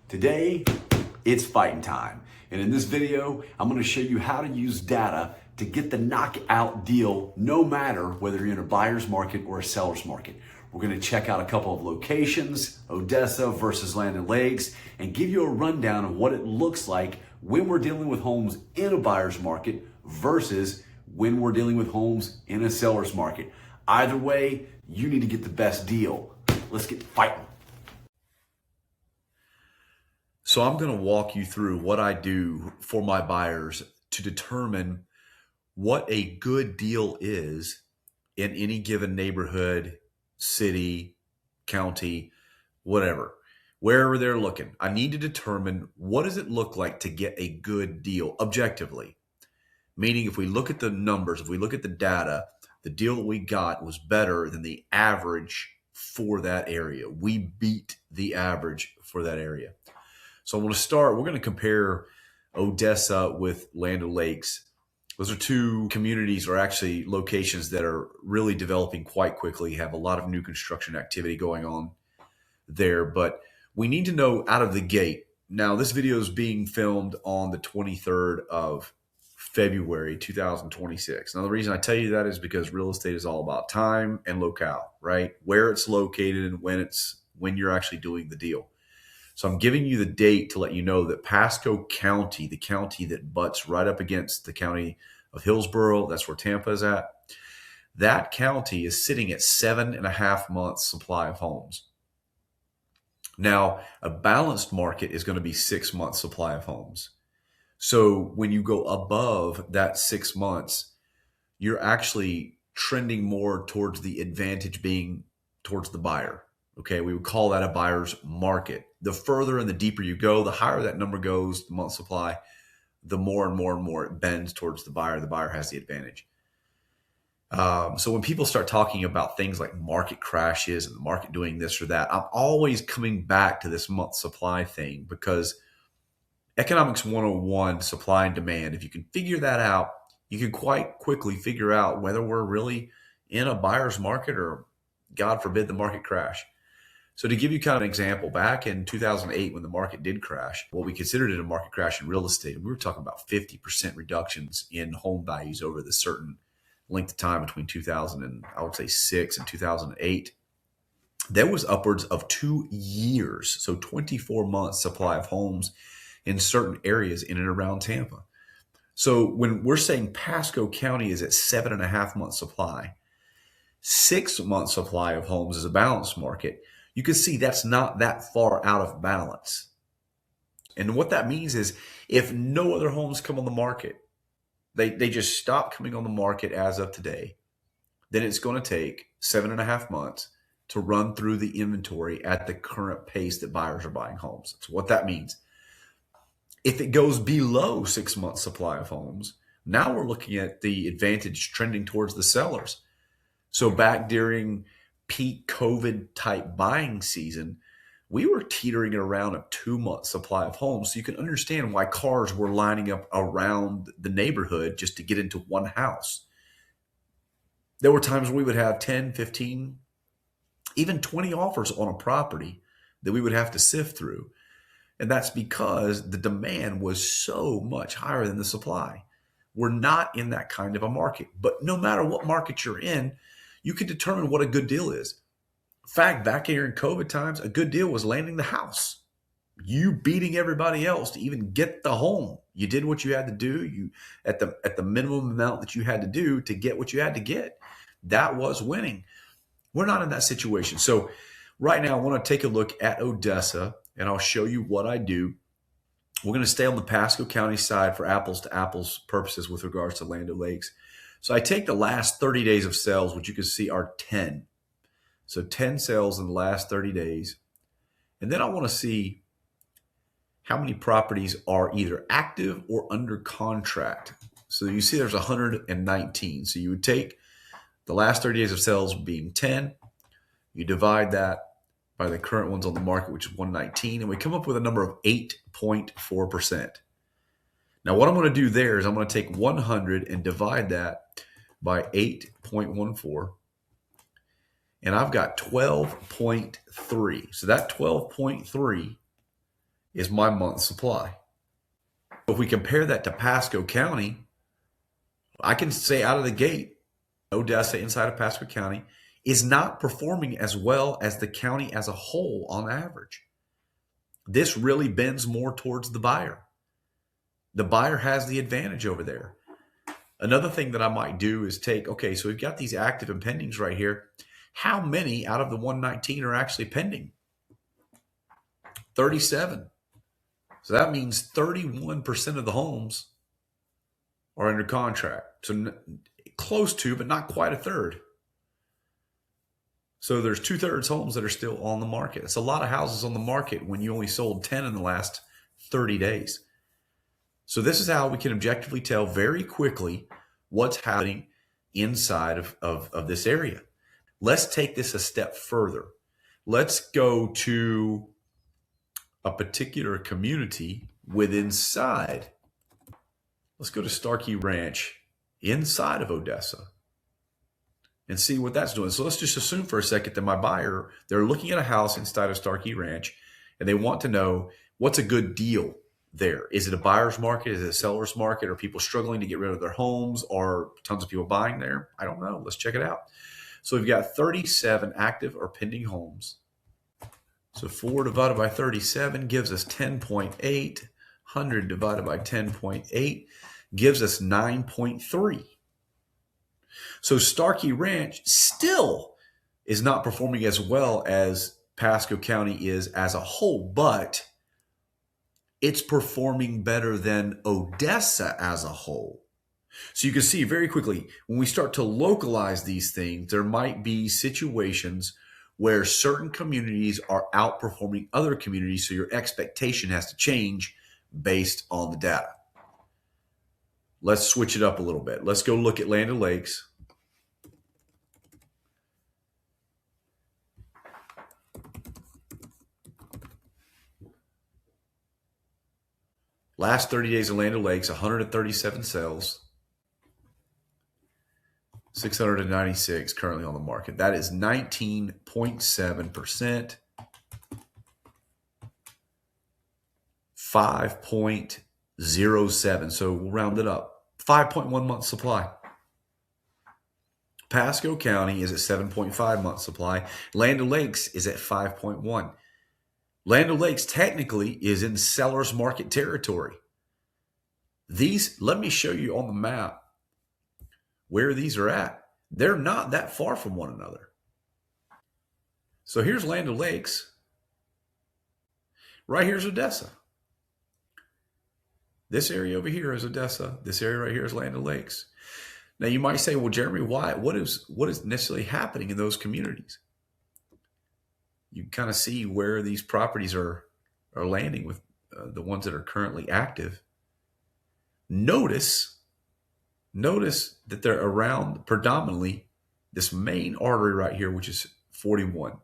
Today, it's fighting time. And in this video, I'm gonna show you how to use data to get the knockout deal no matter whether you're in a buyer's market or a seller's market. We're gonna check out a couple of locations, Odessa versus Land and Lakes, and give you a rundown of what it looks like when we're dealing with homes in a buyer's market versus when we're dealing with homes in a seller's market. Either way, you need to get the best deal. Let's get fighting. So I'm going to walk you through what I do for my buyers to determine what a good deal is in any given neighborhood, city, county, whatever, wherever they're looking. I need to determine what does it look like to get a good deal objectively. Meaning if we look at the numbers, if we look at the data, the deal that we got was better than the average for that area. We beat the average for that area. So I want to start, we're going to compare Odessa with Land and Lakes. Those are two communities, or actually locations, that are really developing quite quickly, have a lot of new construction activity going on there. But we need to know out of the gate. Now, this video is being filmed on the 23rd of February, 2026. Now, the reason I tell you that is because real estate is all about time and locale, right? Where it's located and when you're actually doing the deal. So I'm giving you the date to let you know that Pasco County, the county that butts right up against the county of Hillsborough, that's where Tampa is at, that county is sitting at 7.5 months supply of homes. Now, a balanced market is going to be 6 months supply of homes. So when you go above that 6 months, you're actually trending more towards the advantage being towards the buyer. Okay, we would call that a buyer's market. The further and the deeper you go, the higher that number goes, the month supply, the more and more and more it bends towards the buyer has the advantage. So when people start talking about things like market crashes and the market doing this or that, I'm always coming back to this month supply thing, because economics 101, supply and demand, if you can figure that out, you can quite quickly figure out whether we're really in a buyer's market or, God forbid, the market crash. So to give you kind of an example, back in 2008, when the market did crash, what we considered it a market crash in real estate, we were talking about 50% reductions in home values over the certain length of time between 2000 and I would say 6 and 2008. There was upwards of 2 years, so 24 months supply of homes in certain areas in and around Tampa. So when we're saying Pasco County is at 7.5 months supply, 6 months supply of homes is a balanced market, you can see that's not that far out of balance. And what that means is if no other homes come on the market, they just stop coming on the market as of today, then it's going to take 7.5 months to run through the inventory at the current pace that buyers are buying homes. That's what that means. If it goes below 6 months supply of homes, now we're looking at the advantage trending towards the sellers. So back during peak COVID type buying season, we were teetering around a 2 month supply of homes. So you can understand why cars were lining up around the neighborhood just to get into one house. There were times we would have 10, 15, even 20 offers on a property that we would have to sift through. And that's because the demand was so much higher than the supply. We're not in that kind of a market. But no matter what market you're in, you can determine what a good deal is. In fact, back here in COVID times, a good deal was landing the house. You beating everybody else to even get the home. You did what you had to do. You at the minimum amount that you had to do to get what you had to get. That was winning. We're not in that situation. So right now I want to take a look at Odessa, and I'll show you what I do. We're going to stay on the Pasco County side for apples to apples purposes with regards to Land and Lakes. So I take the last 30 days of sales, which you can see are 10. So 10 sales in the last 30 days. And then I want to see how many properties are either active or under contract. So you see there's 119. So you would take the last 30 days of sales being 10. You divide that by the current ones on the market, which is 119. And we come up with a number of 8.4%. Now, what I'm going to do there is I'm going to take 100 and divide that by 8.14. And I've got 12.3. So that 12.3 is my month's supply. If we compare that to Pasco County, I can say out of the gate, Odessa inside of Pasco County is not performing as well as the county as a whole on average. This really bends more towards the buyer. The buyer has the advantage over there. Another thing that I might do is take, okay, so we've got these active and pendings right here. How many out of the 119 are actually pending? 37. So that means 31% of the homes are under contract. So close to, but not quite a third. So there's 2/3 homes that are still on the market. It's a lot of houses on the market when you only sold 10 in the last 30 days. So this is how we can objectively tell very quickly what's happening inside of this area. Let's take this a step further. Let's go to a particular community inside. Let's go to Starkey Ranch inside of Odessa and see what that's doing. So let's just assume for a second that my buyer, they're looking at a house inside of Starkey Ranch and they want to know what's a good deal there. Is it a buyer's market? Is it a seller's market? Are people struggling to get rid of their homes? Are tons of people buying there? I don't know. Let's check it out. So we've got 37 active or pending homes. So 4 divided by 37 gives us 10.8. 100 divided by 10.8 gives us 9.3. So Starkey Ranch still is not performing as well as Pasco County is as a whole, but it's performing better than Odessa as a whole. So you can see very quickly, when we start to localize these things, there might be situations where certain communities are outperforming other communities, so your expectation has to change based on the data. Let's switch it up a little bit. Let's go look at Land O'Lakes. Last 30 days of Land O'Lakes, 137 sales, 696 currently on the market. That is 19.7%, 5.07. So we'll round it up. 5.1 months supply. Pasco County is at 7.5 months supply. Land O'Lakes is at 5.1. Land O'Lakes technically is in seller's market territory. These, let me show you on the map where these are at. They're not that far from one another. So here's Land O'Lakes. Right here's Odessa. This area over here is Odessa. This area right here is Land O'Lakes. Now you might say, well, Jeremy, why? What is necessarily happening in those communities? You can kind of see where these properties are landing with the ones that are currently active. Notice that they're around predominantly this main artery right here, which is 41.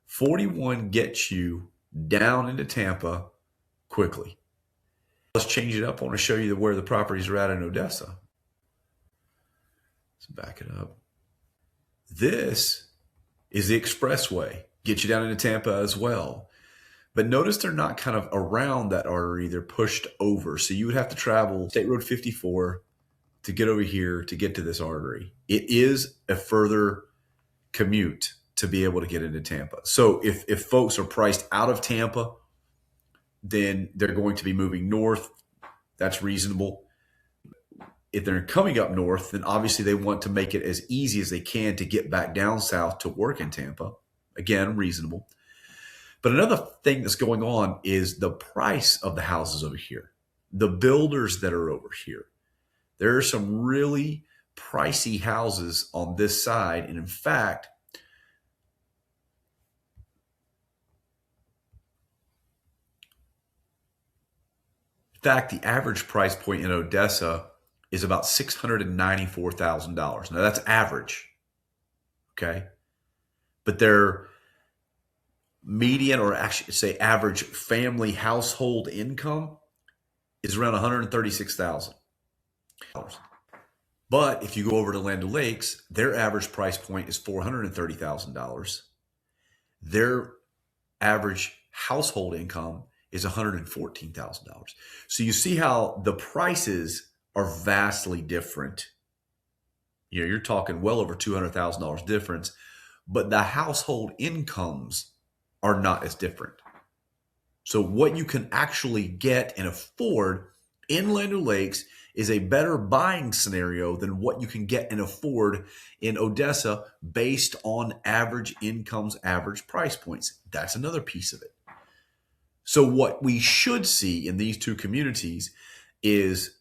41 gets you down into Tampa quickly. Let's change it up. I want to show you where the properties are at in Odessa. Let's back it up. This is the Expressway. Get you down into Tampa as well. But notice they're not kind of around that artery. They're pushed over. So you would have to travel State Road 54 to get over here to get to this artery. It is a further commute to be able to get into Tampa. So if folks are priced out of Tampa, then they're going to be moving north. That's reasonable. If they're coming up north, then obviously they want to make it as easy as they can to get back down south to work in Tampa. Again, reasonable. But another thing that's going on is the price of the houses over here, the builders that are over here. There are some really pricey houses on this side. And in fact, the average price point in Odessa is about $694,000. Now that's average, okay? But their median, or actually say average family household income, is around $136,000. But if you go over to Land O'Lakes, their average price point is $430,000. Their average household income is $114,000. So you see how the prices are vastly different. You're talking well over $200,000 difference, but the household incomes are not as different. So what you can actually get and afford in Land O'Lakes is a better buying scenario than what you can get and afford in Odessa based on average incomes, average price points. That's another piece of it. So what we should see in these two communities is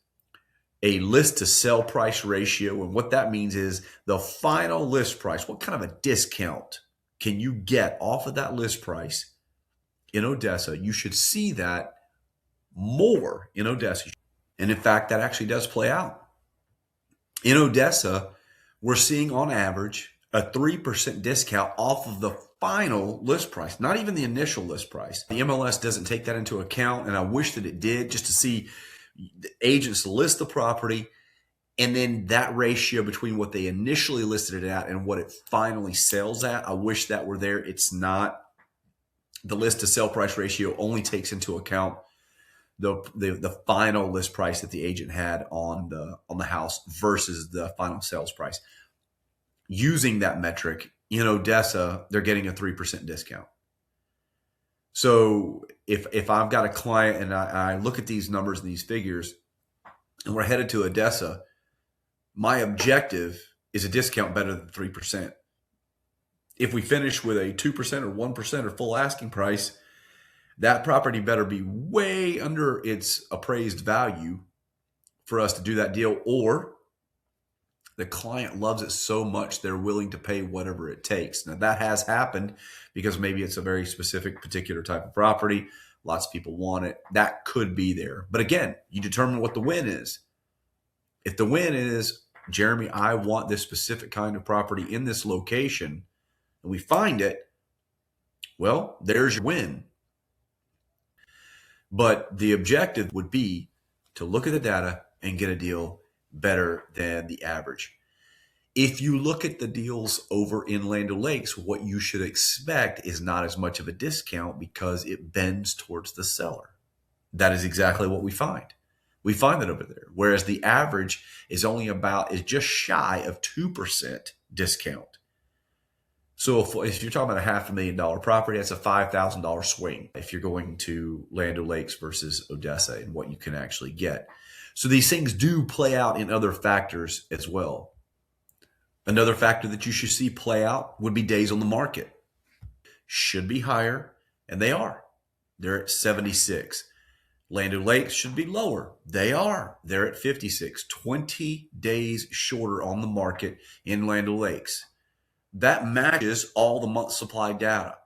a list to sell price ratio. And what that means is the final list price. What kind of a discount can you get off of that list price in Odessa? You should see that more in Odessa. And in fact, that actually does play out. In Odessa, we're seeing on average a 3% discount off of the final list price, not even the initial list price. The MLS doesn't take that into account, and I wish that it did, just to see the agents list the property and then that ratio between what they initially listed it at and what it finally sells at. I wish that were there. It's not. The list to sell price ratio only takes into account the final list price that the agent had on the house versus the final sales price. Using that metric in Odessa, they're getting a 3% discount. So if I've got a client and I look at these numbers and these figures and we're headed to Odessa, my objective is a discount better than 3%. If we finish with a 2% or 1% or full asking price, that property better be way under its appraised value for us to do that deal, or the client loves it so much they're willing to pay whatever it takes. Now, that has happened because maybe it's a very specific, particular type of property. Lots of people want it. That could be there. But again, you determine what the win is. If the win is, Jeremy, I want this specific kind of property in this location, and we find it, well, there's your win. But the objective would be to look at the data and get a deal better than the average. If you look at the deals over in Land O'Lakes, what you should expect is not as much of a discount because it bends towards the seller. That is exactly what we find. We find that over there. Whereas the average is just shy of 2% discount. So if you're talking about a $500,000 property, that's a $5,000 swing if you're going to Land O'Lakes versus Odessa and what you can actually get. So these things do play out in other factors as well. Another factor that you should see play out would be days on the market. Should be higher, and they are. They're at 76. Land O'Lakes should be lower. They are. They're at 56. 20 days shorter on the market in Land O'Lakes. That matches all the month supply data.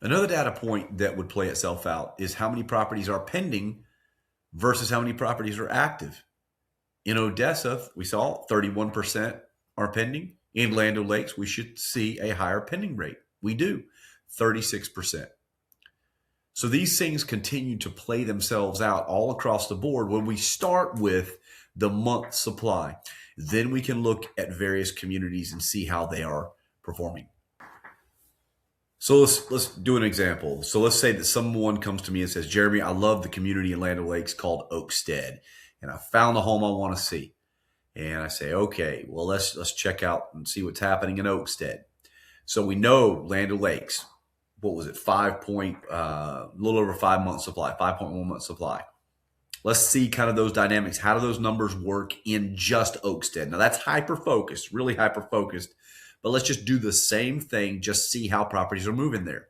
Another data point that would play itself out is how many properties are pending versus how many properties are active. In Odessa, we saw 31% are pending. In Land O'Lakes, we should see a higher pending rate. We do, 36%. So these things continue to play themselves out all across the board when we start with the month supply. Then we can look at various communities and see how they are performing. So let's do an example. So let's say that someone comes to me and says, Jeremy, I love the community in Land O'Lakes called Oakstead, and I found the home I want to see. And I say, okay, well, let's check out and see what's happening in Oakstead. So we know Land O'Lakes, what was it, a little over 5 months supply, 5.1 months supply. Let's see kind of those dynamics. How do those numbers work in just Oakstead? Now that's hyper-focused, really hyper-focused, but let's just do the same thing, just see how properties are moving there.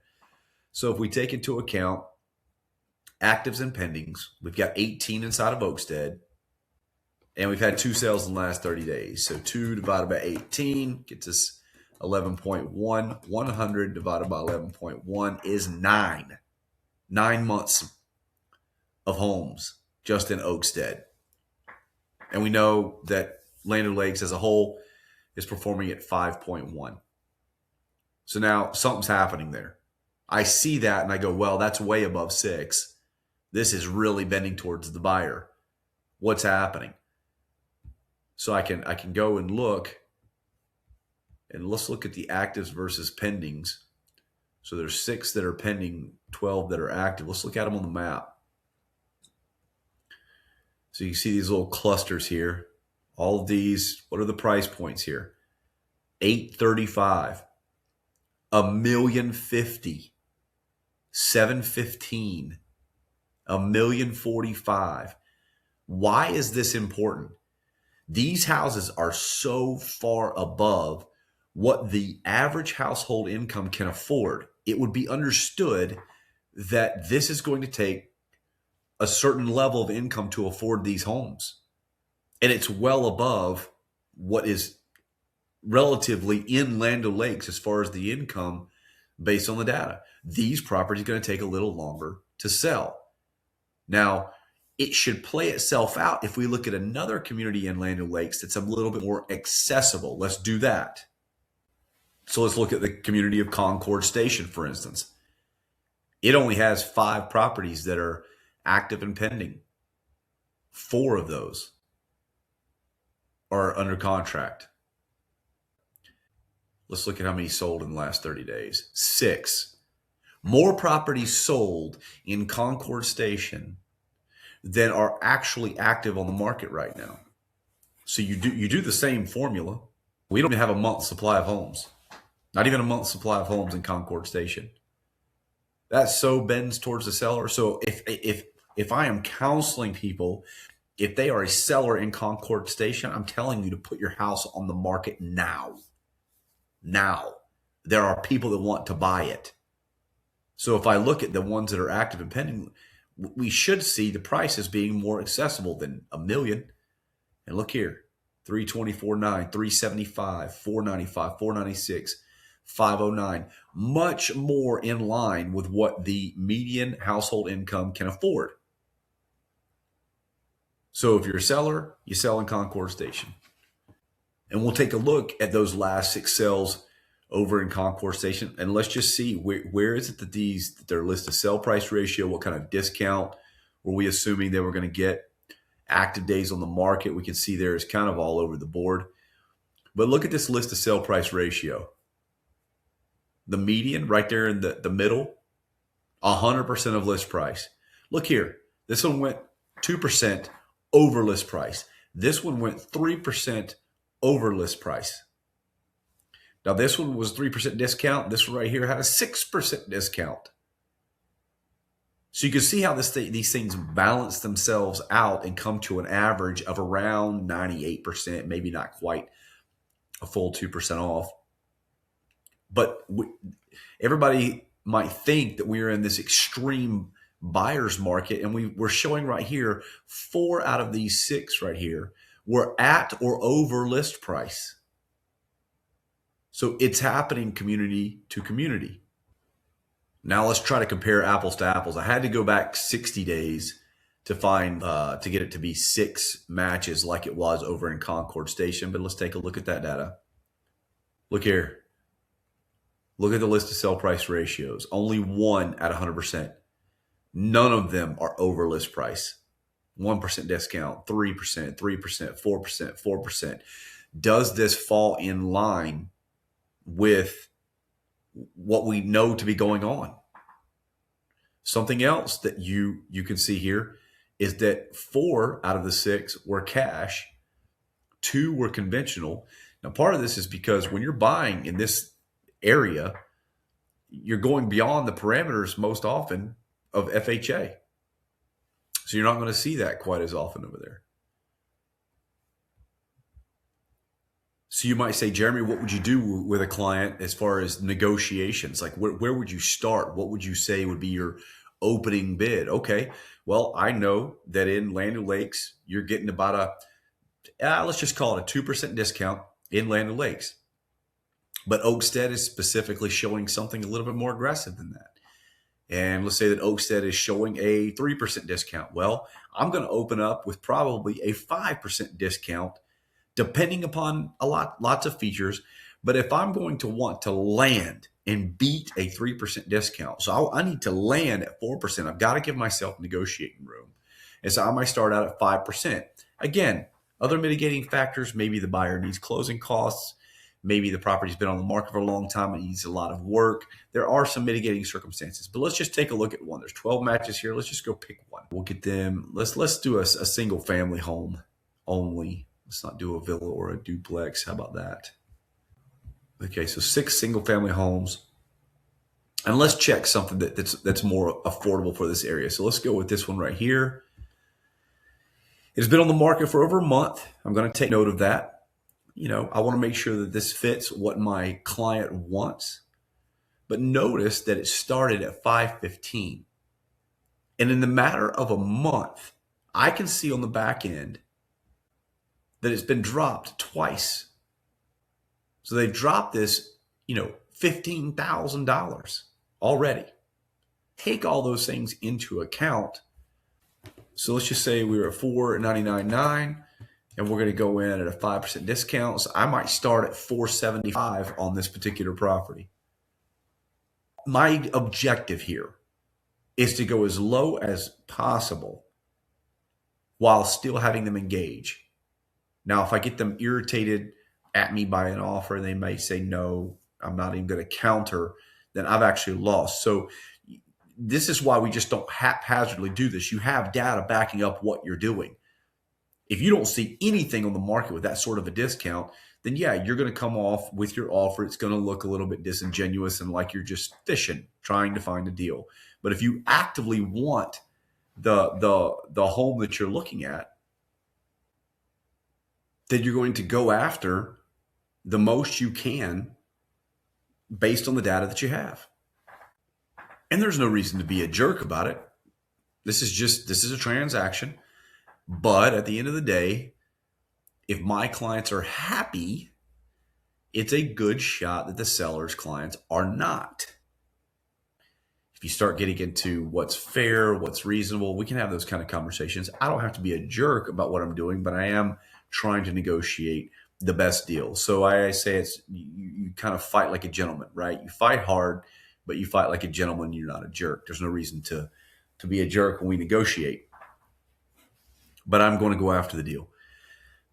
So if we take into account actives and pendings, we've got 18 inside of Oakstead, and we've had 2 sales in the last 30 days. So 2 divided by 18 gets us 11.1. 100 divided by 11.1 is 9. 9 months of homes just in Oakstead. And we know that Land O'Lakes as a whole is performing at 5.1. So now something's happening there. I see that and I go, well, that's way above 6. This is really bending towards the buyer. What's happening? So I can go and look, and let's look at the actives versus pendings. So there's 6 that are pending, 12 that are active. Let's look at them on the map. So you see these little clusters here. All of these, what are the price points here? 835, $1,050,000, 715, $1,045,000. Why is this important? These houses are so far above what the average household income can afford. It would be understood that this is going to take a certain level of income to afford these homes. And it's well above what is relatively in Land O'Lakes as far as the income based on the data. These properties are going to take a little longer to sell. Now, it should play itself out if we look at another community in Land O'Lakes that's a little bit more accessible. Let's do that. So let's look at the community of Concord Station, for instance. It only has 5 properties that are active and pending. 4 of those are under contract. Let's look at how many sold in the last 30 days. 6. More properties sold in Concord Station than are actually active on the market right now. So you do the same formula. We don't even have a month's supply of homes. Not even a month's supply of homes in Concord Station. That so bends towards the seller. So if I am counseling people, if they are a seller in Concord Station, I'm telling you to put your house on the market now. Now. There are people that want to buy it. So if I look at the ones that are active and pending, we should see the prices being more accessible than $1 million. And look here, 324.9, 375, 495, 496, 509, much more in line with what the median household income can afford. So if you're a seller, you sell in Concord Station. And we'll take a look at those last 6 sales over in Concord Station, and let's just see where is it that their list of sell price ratio, what kind of discount were we assuming they were going to get, active days on the market. We can see there is kind of all over the board. But look at this list of sell price ratio. The median right there in the middle, 100% of list price. Look here, this one went 2% over list price. This one went 3% over list price. Now, this one was 3% discount. This one right here had a 6% discount. So you can see how these things balance themselves out and come to an average of around 98%, maybe not quite a full 2% off. But everybody might think that we are in this extreme buyer's market, and we're showing right here 4 out of these 6 right here were at or over list price. So it's happening community to community. Now let's try to compare apples to apples. I had to go back 60 days to find to get it to be 6 matches like it was over in Concord Station. But let's take a look at that data. Look here. Look at the list of sell price ratios. Only 1 at 100%. None of them are over list price. 1% discount, 3%, 3%, 4%, 4%. Does this fall in line with what we know to be going on? Something else that you can see here is that 4 out of the 6 were cash, 2 were conventional. Now, part of this is because when you're buying in this area, you're going beyond the parameters most often of FHA. So you're not going to see that quite as often over there. So you might say, Jeremy, what would you do with a client as far as negotiations? Like where would you start? What would you say would be your opening bid? Okay, well, I know that in Land O'Lakes, you're getting about let's just call it a 2% discount in Land O'Lakes. But Oakstead is specifically showing something a little bit more aggressive than that. And let's say that Oakstead is showing a 3% discount. Well, I'm going to open up with probably a 5% discount, depending upon lots of features. But if I'm going to want to land and beat a 3% discount, so I need to land at 4%, I've got to give myself negotiating room. And so I might start out at 5%. Again, other mitigating factors, maybe the buyer needs closing costs. Maybe the property's been on the market for a long time and needs a lot of work. There are some mitigating circumstances, but let's just take a look at one. There's 12 matches here. Let's just go pick one. We'll get them. Let's do a single family home only. Let's not do a villa or a duplex. How about that? Okay, so 6 single family homes. And let's check something that's more affordable for this area. So let's go with this one right here. It's been on the market for over a month. I'm going to take note of that. I want to make sure that this fits what my client wants. But notice that it started at $515. And in the matter of a month, I can see on the back end that it's been dropped twice. So they dropped this, $15,000 already. Take all those things into account. So let's just say we were at $499.9 and we're going to go in at a 5% discount. So I might start at $475 on this particular property. My objective here is to go as low as possible while still having them engage. Now, if I get them irritated at me by an offer, they may say, no, I'm not even going to counter, then I've actually lost. So this is why we just don't haphazardly do this. You have data backing up what you're doing. If you don't see anything on the market with that sort of a discount, then yeah, you're going to come off with your offer. It's going to look a little bit disingenuous and like you're just fishing, trying to find a deal. But if you actively want the home that you're looking at, then you're going to go after the most you can based on the data that you have. And there's no reason to be a jerk about it. This is a transaction. But at the end of the day, if my clients are happy, it's a good shot that the seller's clients are not. If you start getting into what's fair, what's reasonable, we can have those kind of conversations. I don't have to be a jerk about what I'm doing, but I am trying to negotiate the best deal. So I say it's you kind of fight like a gentleman, right? You fight hard, but you fight like a gentleman. You're not a jerk. There's no reason to be a jerk when we negotiate. But I'm going to go after the deal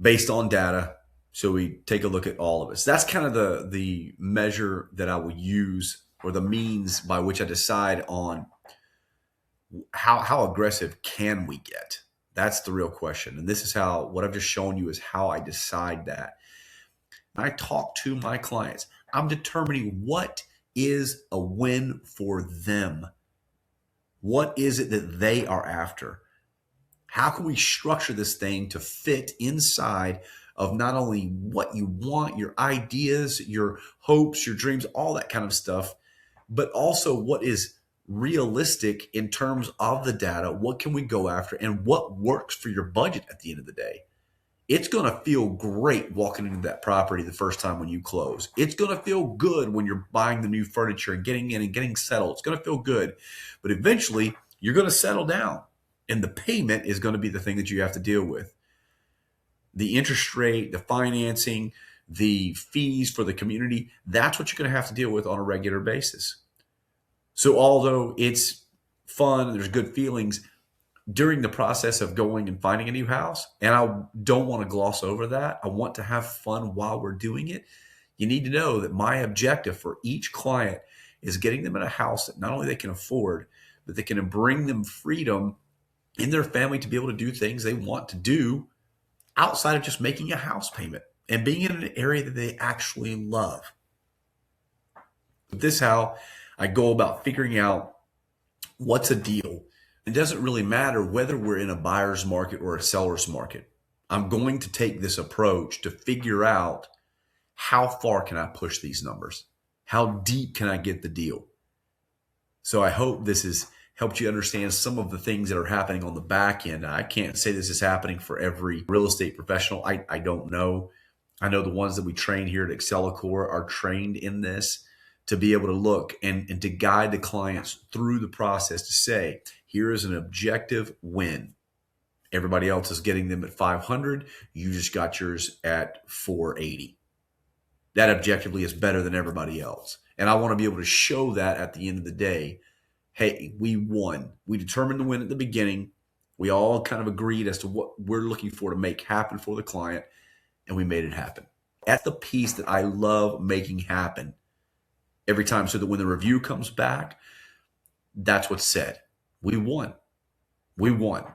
based on data. So we take a look at all of it. So that's kind of the measure that I will use, or the means by which I decide on how aggressive can we get. That's the real question. And this is what I've just shown you is how I decide that. When I talk to my clients, I'm determining what is a win for them. What is it that they are after? How can we structure this thing to fit inside of not only what you want, your ideas, your hopes, your dreams, all that kind of stuff, but also what is realistic in terms of the data? What can we go after and what works for your budget at the end of the day? It's going to feel great walking into that property the first time when you close. It's going to feel good when you're buying the new furniture and getting in and getting settled. It's going to feel good. But eventually, you're going to settle down. And the payment is going to be the thing that you have to deal with. The interest rate, the financing, the fees for the community, that's what you're going to have to deal with on a regular basis. So although it's fun, there's good feelings during the process of going and finding a new house, and I don't want to gloss over that. I want to have fun while we're doing it. You need to know that my objective for each client is getting them in a house that not only they can afford, but that can bring them freedom in their family to be able to do things they want to do outside of just making a house payment and being in an area that they actually love. This is how I go about figuring out what's a deal. It doesn't really matter whether we're in a buyer's market or a seller's market. I'm going to take this approach to figure out how far can I push these numbers? How deep can I get the deal? So I hope this has helped you understand some of the things that are happening on the back end. I can't say this is happening for every real estate professional. I don't know. I know the ones that we train here at Excellecore are trained in this to be able to look and to guide the clients through the process to say, here is an objective win. Everybody else is getting them at 500. You just got yours at 480. That objectively is better than everybody else. And I want to be able to show that at the end of the day. Hey, we won. We determined the win at the beginning. We all kind of agreed as to what we're looking for to make happen for the client, and we made it happen. That's the piece that I love making happen every time, so that when the review comes back, that's what's said. We won. We won.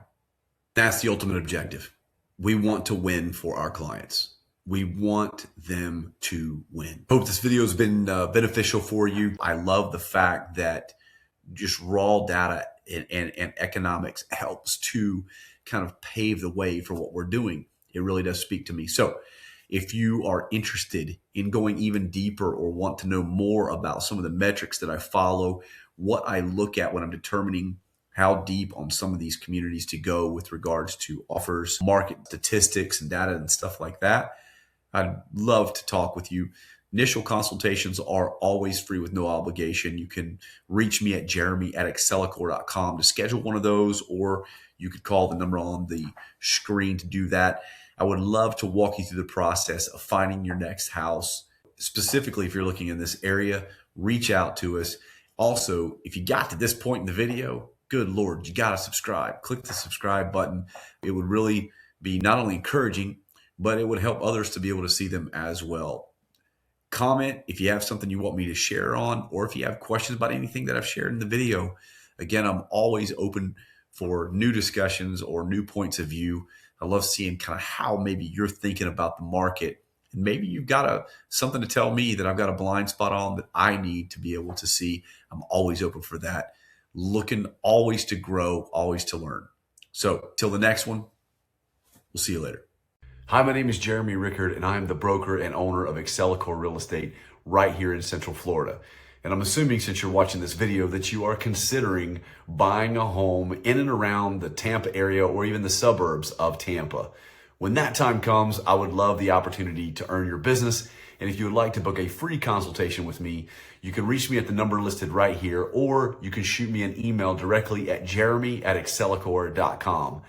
That's the ultimate objective. We want to win for our clients. We want them to win. Hope this video has been beneficial for you. I love the fact that just raw data and economics helps to kind of pave the way for what we're doing. It really does speak to me. So if you are interested in going even deeper or want to know more about some of the metrics that I follow, what I look at when I'm determining how deep on some of these communities to go with regards to offers, market statistics and data and stuff like that, I'd love to talk with you. Initial consultations are always free with no obligation. You can reach me at jeremy@excellecore.com to schedule one of those, or you could call the number on the screen to do that. I would love to walk you through the process of finding your next house. Specifically, if you're looking in this area, reach out to us. Also, if you got to this point in the video, good Lord, you got to subscribe. Click the subscribe button. It would really be not only encouraging, but it would help others to be able to see them as well. Comment if you have something you want me to share on, or if you have questions about anything that I've shared in the video. Again, I'm always open for new discussions or new points of view. I love seeing kind of how maybe you're thinking about the market, and maybe you've got something to tell me that I've got a blind spot on that I need to be able to see. I'm always open for that. Looking always to grow, always to learn. So till the next one, we'll see you later. Hi, my name is Jeremy Rickard, and I'm the broker and owner of Excellecore Real Estate right here in Central Florida. And I'm assuming, since you're watching this video, that you are considering buying a home in and around the Tampa area or even the suburbs of Tampa. When that time comes, I would love the opportunity to earn your business. And if you would like to book a free consultation with me, you can reach me at the number listed right here, or you can shoot me an email directly at jeremy@excellecore.com.